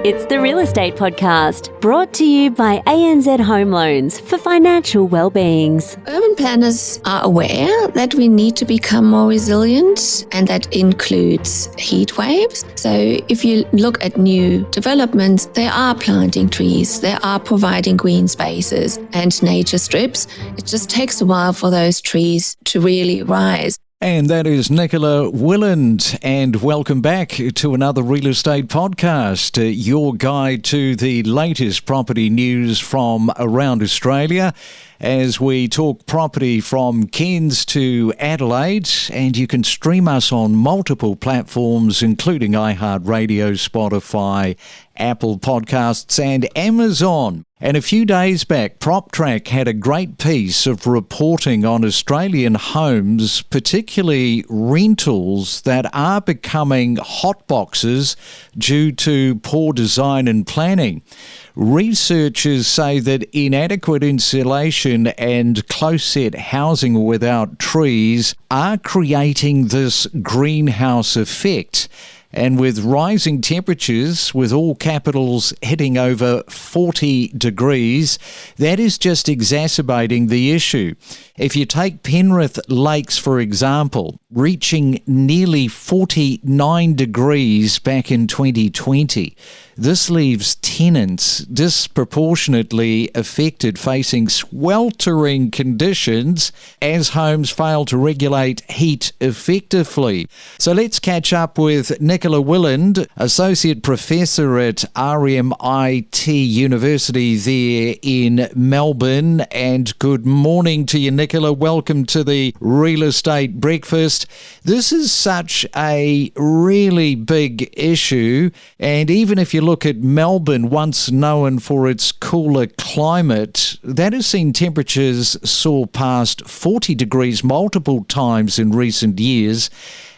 It's the Real Estate Podcast, brought to you by ANZ Home Loans for financial well-beings. Urban planners are aware that we need to become more resilient, and that includes heat waves. So if you look at new developments, they are planting trees, they are providing green spaces and nature strips. It just takes a while for those trees to really rise. And that is Nicola Willand, and welcome back to another Real Estate Podcast, your guide to the latest property news from around Australia as we talk property from Cairns to Adelaide, and you can stream us on multiple platforms including iHeartRadio, Spotify, Apple Podcasts and Amazon. And a few days back, PropTrack had a great piece of reporting on Australian homes, particularly rentals, that are becoming hotboxes due to poor design and planning. Researchers say that inadequate insulation and close-set housing without trees are creating this greenhouse effect. And with rising temperatures, with all capitals hitting over 40 degrees, that is just exacerbating the issue. If you take Penrith Lakes, for example, reaching nearly 49 degrees back in 2020, this leaves tenants disproportionately affected, facing sweltering conditions as homes fail to regulate heat effectively. So let's catch up with Nicola Willand, Associate Professor at RMIT University there in Melbourne. And good morning to you, Nicola. Welcome to the Real Estate Breakfast. This is such a really big issue, and even if you look at Melbourne, once known for its cooler climate, that has seen temperatures soar past 40 degrees multiple times in recent years.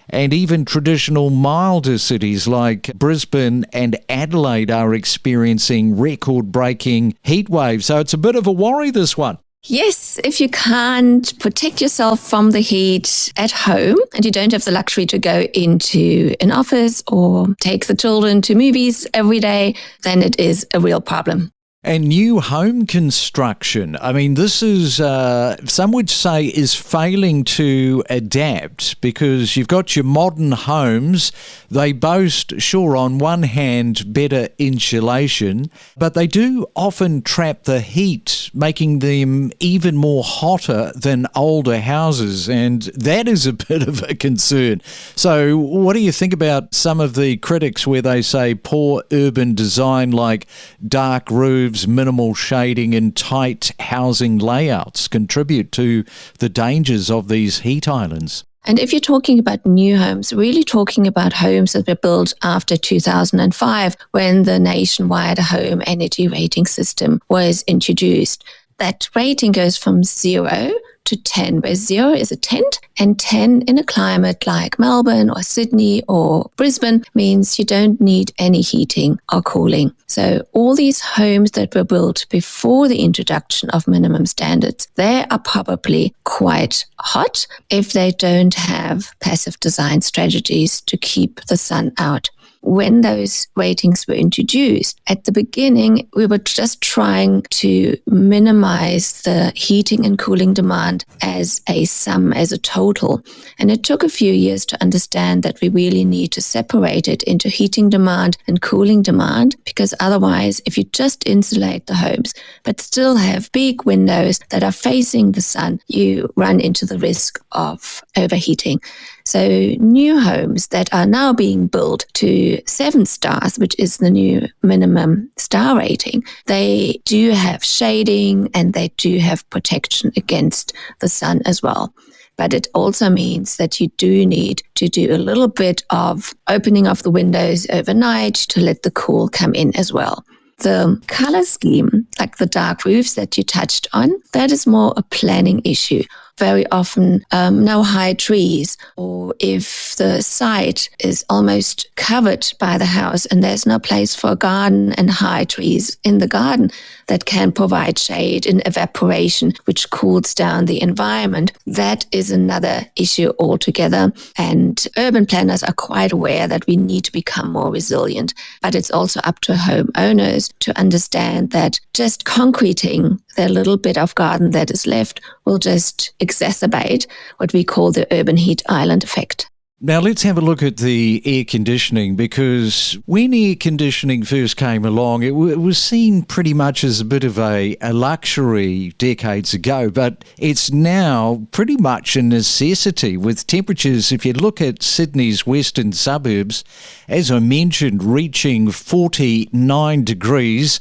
And even traditional milder cities like Brisbane and Adelaide are experiencing record-breaking heat waves. So it's a bit of a worry, this one. Yes, if you can't protect yourself from the heat at home and you don't have the luxury to go into an office or take the children to movies every day, then it is a real problem. And new home construction, I mean, this is, some would say, is failing to adapt, because you've got your modern homes. They boast, sure, on one hand, better insulation, but they do often trap the heat, making them even more hotter than older houses. And that is a bit of a concern. So what do you think about some of the critics where they say poor urban design, like dark roofs, minimal shading and tight housing layouts, contribute to the dangers of these heat islands? And if you're talking about new homes, really talking about homes that were built after 2005, when the nationwide home energy rating system was introduced, that rating goes from 0 to 10, where 0 is a tent, and 10 in a climate like Melbourne or Sydney or Brisbane means you don't need any heating or cooling. So all these homes that were built before the introduction of minimum standards, they are probably quite hot if they don't have passive design strategies to keep the sun out. When those ratings were introduced, at the beginning, we were just trying to minimize the heating and cooling demand as a sum, as a total. And it took a few years to understand that we really need to separate it into heating demand and cooling demand, because otherwise, if you just insulate the homes, but still have big windows that are facing the sun, you run into the risk of overheating. So new homes that are now being built to 7 stars, which is the new minimum star rating, they do have shading and they do have protection against the sun as well. But it also means that you do need to do a little bit of opening of the windows overnight to let the cool come in as well. The color scheme, like the dark roofs that you touched on, that is more a planning issue. very often no high trees, or if the site is almost covered by the house and there's no place for a garden and high trees in the garden that can provide shade and evaporation, which cools down the environment, that is another issue altogether. And urban planners are quite aware that we need to become more resilient. But it's also up to homeowners to understand that just concreting the little bit of garden that is left will just exacerbate what we call the urban heat island effect. Now let's have a look at the air conditioning, because when air conditioning first came along, it was seen pretty much as a bit of a luxury decades ago, but it's now pretty much a necessity with temperatures. If you look at Sydney's western suburbs, as I mentioned, reaching 49 degrees,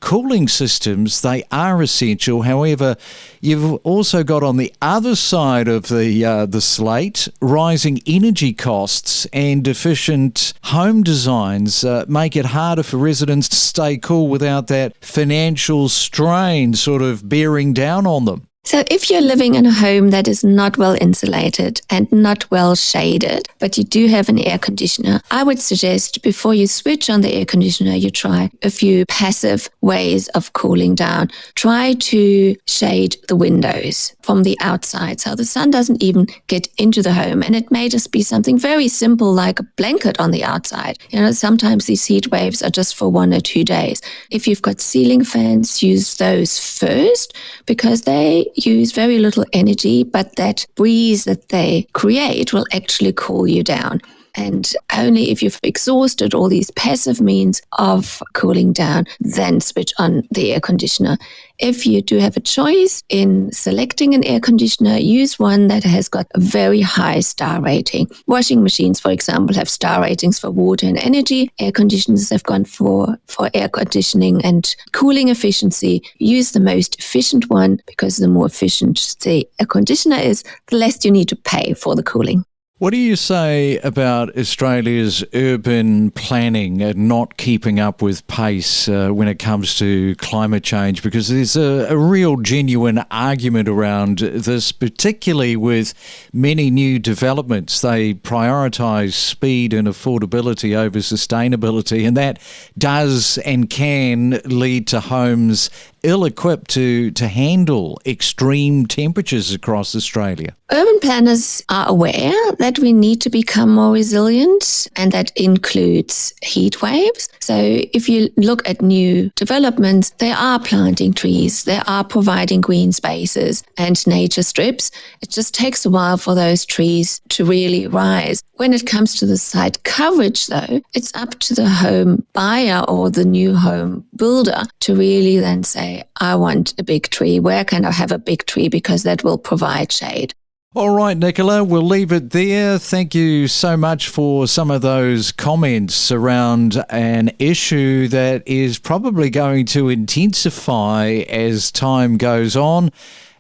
cooling systems, they are essential. However, you've also got on the other side of the slate, rising energy costs and efficient home designs make it harder for residents to stay cool without that financial strain sort of bearing down on them. So if you're living in a home that is not well insulated and not well shaded, but you do have an air conditioner, I would suggest before you switch on the air conditioner, you try a few passive ways of cooling down. Try to shade the windows from the outside so the sun doesn't even get into the home. And it may just be something very simple like a blanket on the outside. Sometimes these heat waves are just for 1 or 2 days. If you've got ceiling fans, use those first, because they use very little energy, but that breeze that they create will actually cool you down. And only if you've exhausted all these passive means of cooling down, then switch on the air conditioner. If you do have a choice in selecting an air conditioner, use one that has got a very high star rating. Washing machines, for example, have star ratings for water and energy. Air conditioners have gone for air conditioning and cooling efficiency. Use the most efficient one, because the more efficient the air conditioner is, the less you need to pay for the cooling. What do you say about Australia's urban planning and not keeping up with pace when it comes to climate change? Because there's a real genuine argument around this, particularly with many new developments. They prioritise speed and affordability over sustainability, and that does and can lead to homes ill-equipped to handle extreme temperatures across Australia. Urban planners are aware that we need to become more resilient, and that includes heat waves. So if you look at new developments, they are planting trees, they are providing green spaces and nature strips. It just takes a while for those trees to really rise. When it comes to the site coverage, though, it's up to the home buyer or the new home builder to really then say, I want a big tree. Where can I have a big tree? Because that will provide shade. All right, Nicola, we'll leave it there. Thank you so much for some of those comments around an issue that is probably going to intensify as time goes on.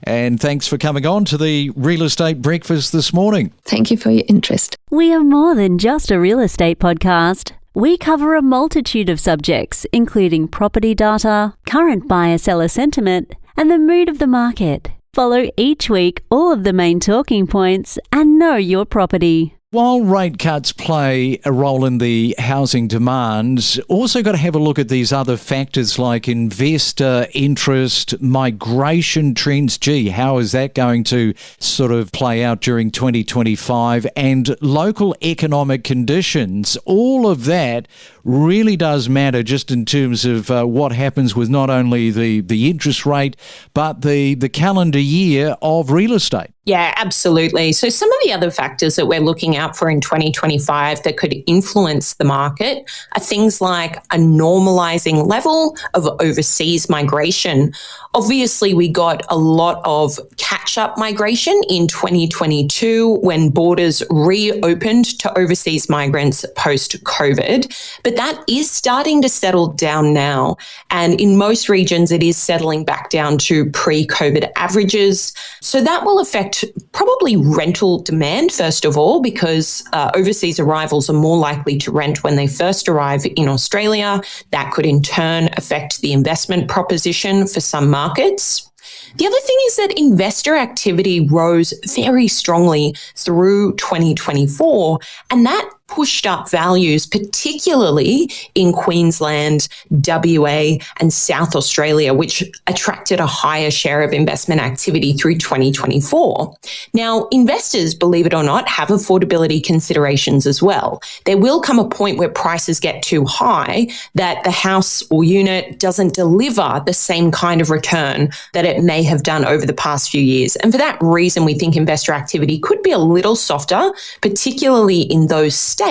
And thanks for coming on to the Real Estate Breakfast this morning. Thank you for your interest. We are more than just a real estate podcast. We cover a multitude of subjects, including property data, current buyer-seller sentiment, and the mood of the market. Follow each week all of the main talking points and know your property. While rate cuts play a role in the housing demand, also got to have a look at these other factors like investor interest, migration trends. Gee, how is that going to sort of play out during 2025? And local economic conditions. All of that really does matter just in terms of what happens with not only the interest rate, but the calendar year of real estate. Yeah, absolutely. So some of the other factors that we're looking out for in 2025 that could influence the market are things like a normalizing level of overseas migration. Obviously, we got a lot of catch-up migration in 2022 when borders reopened to overseas migrants post-COVID, but that is starting to settle down now. And in most regions, it is settling back down to pre-COVID averages. So that will affect probably rental demand, first of all, because overseas arrivals are more likely to rent when they first arrive in Australia. That could in turn affect the investment proposition for some markets. The other thing is that investor activity rose very strongly through 2024, and that pushed up values, particularly in Queensland, WA and South Australia, which attracted a higher share of investment activity through 2024. Now, investors, believe it or not, have affordability considerations as well. There will come a point where prices get too high that the house or unit doesn't deliver the same kind of return that it may have done over the past few years. And for that reason, we think investor activity could be a little softer, particularly in those states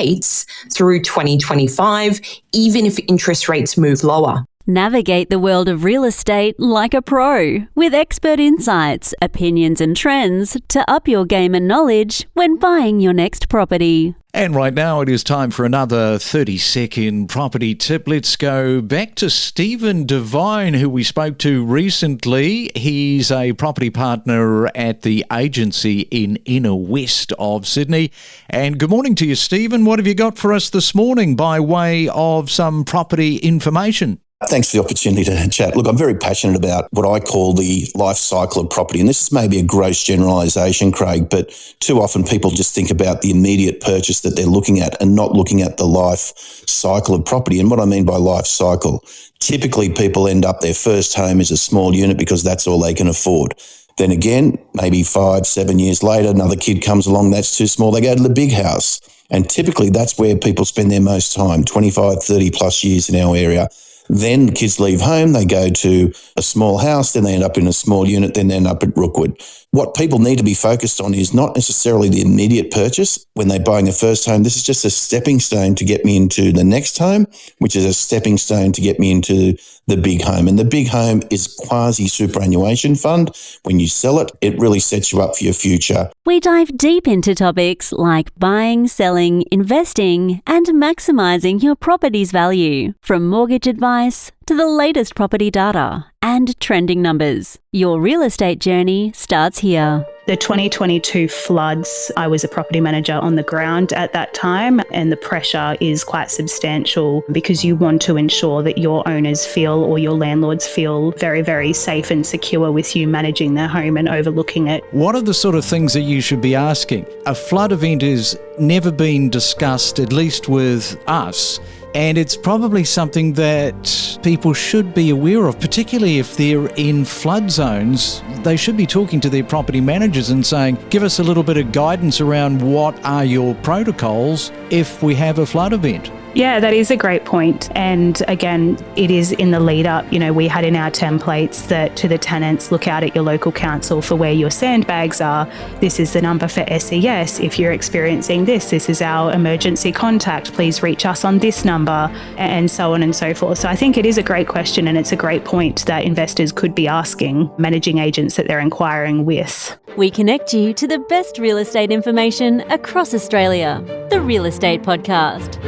through 2025, even if interest rates move lower. Navigate the world of real estate like a pro, with expert insights, opinions and trends to up your game and knowledge when buying your next property. And right now it is time for another 30-second property tip. Let's go back to Stephen Devine, who we spoke to recently. He's a property partner at the agency in Inner West of Sydney. And good morning to you, Stephen. What have you got for us this morning by way of some property information? Thanks for the opportunity to chat. Look, I'm very passionate about what I call the life cycle of property. And this is maybe a gross generalisation, Craig, but too often people just think about the immediate purchase that they're looking at and not looking at the life cycle of property. And what I mean by life cycle, typically people end up their first home is a small unit because that's all they can afford. Then again, maybe 5-7 years later, another kid comes along, that's too small, they go to the big house. And typically that's where people spend their most time, 25, 30 plus years in our area. Then kids leave home, they go to a small house, then they end up in a small unit, then they end up at Rookwood. What people need to be focused on is not necessarily the immediate purchase when they're buying a first home. This is just a stepping stone to get me into the next home, which is a stepping stone to get me into the big home. And the big home is quasi-superannuation fund. When you sell it, it really sets you up for your future. We dive deep into topics like buying, selling, investing, and maximising your property's value, from mortgage advice to the latest property data and trending numbers. Your real estate journey starts here. The 2022 floods, I was a property manager on the ground at that time, and the pressure is quite substantial because you want to ensure that your owners feel, or your landlords feel, very, very safe and secure with you managing their home and overlooking it. What are the sort of things that you should be asking? A flood event has never been discussed, at least with us. And it's probably something that people should be aware of, particularly if they're in flood zones. They should be talking to their property managers and saying, give us a little bit of guidance around what are your protocols if we have a flood event. Yeah, that is a great point. And again, it is in the lead up. You know, we had in our templates that to the tenants, look out at your local council for where your sandbags are. This is the number for SES. If you're experiencing this is our emergency contact. Please reach us on this number, and so on and so forth. So I think it is a great question, and it's a great point that investors could be asking managing agents that they're inquiring with. We connect you to the best real estate information across Australia. The Real Estate Podcast.